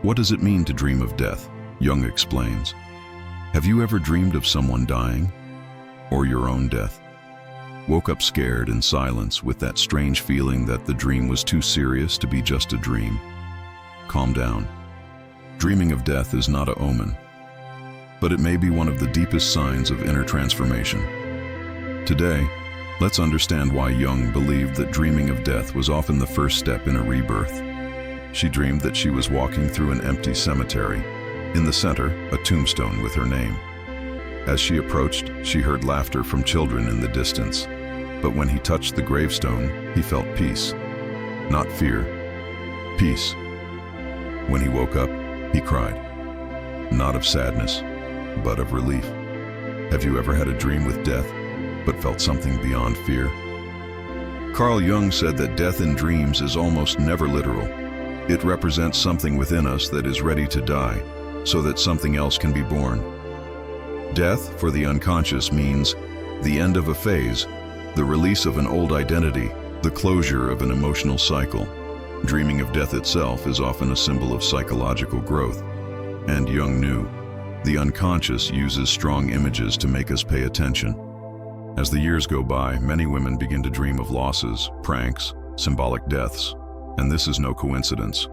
What does it mean to dream of death? Jung explains. Have you ever dreamed of someone dying? Or your own death? Woke up scared in silence with that strange feeling that the dream was too serious to be just a dream? Calm down. Dreaming of death is not an omen, but it may be one of the deepest signs of inner transformation. Today, let's understand why Jung believed that dreaming of death was often the first step in a rebirth. She dreamed that she was walking through an empty cemetery. In the center, a tombstone with her name. As she approached, she heard laughter from children in the distance. But when he touched the gravestone, he felt peace. Not fear, peace. When he woke up, he cried. Not of sadness, but of relief. Have you ever had a dream with death, but felt something beyond fear? Carl Jung said that death in dreams is almost never literal. It represents something within us that is ready to die, so that something else can be born. Death, for the unconscious, means the end of a phase, the release of an old identity, the closure of an emotional cycle. Dreaming of death itself is often a symbol of psychological growth. And Jung knew, the unconscious uses strong images to make us pay attention. As the years go by, many women begin to dream of losses, pranks, symbolic deaths. And this is no coincidence.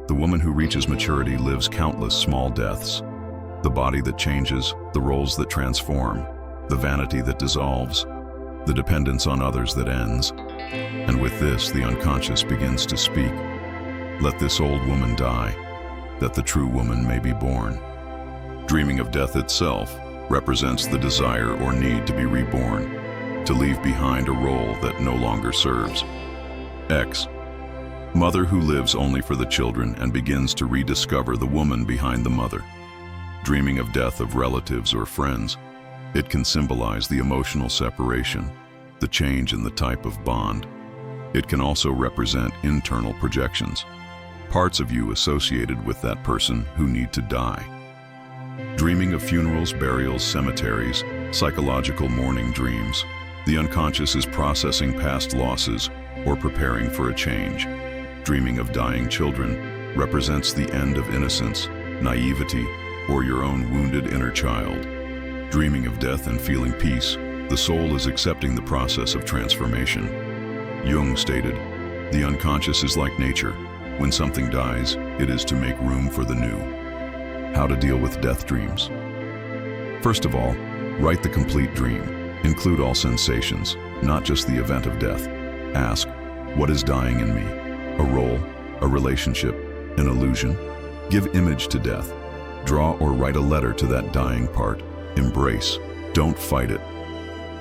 The woman who reaches maturity lives countless small deaths. The body that changes, the roles that transform, the vanity that dissolves, the dependence on others that ends. And with this, the unconscious begins to speak. Let this old woman die, that the true woman may be born. Dreaming of death itself represents the desire or need to be reborn, to leave behind a role that no longer serves. X. Mother who lives only for the children and begins to rediscover the woman behind the mother. Dreaming of death of relatives or friends, it can symbolize the emotional separation, the change in the type of bond. It can also represent internal projections, parts of you associated with that person who need to die. Dreaming of funerals, burials, cemeteries, psychological mourning dreams. The unconscious is processing past losses or preparing for a change. Dreaming of dying children represents the end of innocence, naivety, or your own wounded inner child. Dreaming of death and feeling peace, the soul is accepting the process of transformation. Jung stated, the unconscious is like nature. When something dies, it is to make room for the new. How to deal with death dreams. First of all, write the complete dream. Include all sensations, not just the event of death. Ask, what is dying in me? A role, a relationship, an illusion? Give image to death. Draw or write a letter to that dying part. Embrace, don't fight it.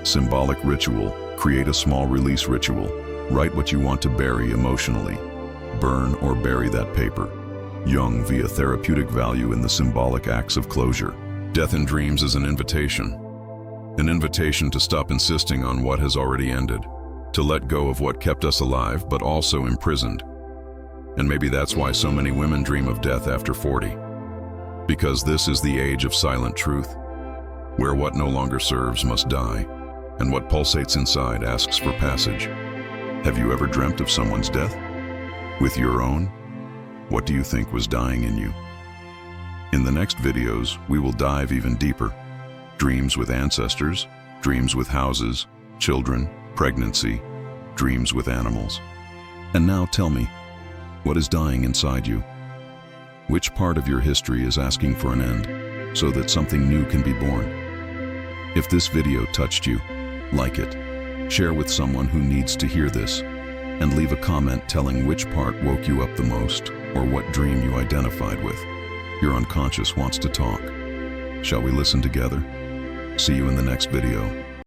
Symbolic ritual, create a small release ritual. Write what you want to bury emotionally. Burn or bury that paper. Jung via therapeutic value in the symbolic acts of closure. Death in dreams is an invitation. An invitation to stop insisting on what has already ended. To let go of what kept us alive, but also imprisoned. And maybe that's why so many women dream of death after 40. Because this is the age of silent truth, where what no longer serves must die, and what pulsates inside asks for passage. Have you ever dreamt of someone's death? With your own? What do you think was dying in you? In the next videos, we will dive even deeper. Dreams with ancestors, dreams with houses, children, pregnancy, dreams with animals. And now tell me, what is dying inside you? Which part of your history is asking for an end, so that something new can be born? If this video touched you, like it, share with someone who needs to hear this, and leave a comment telling which part woke you up the most, or what dream you identified with. Your unconscious wants to talk. Shall we listen together? See you in the next video.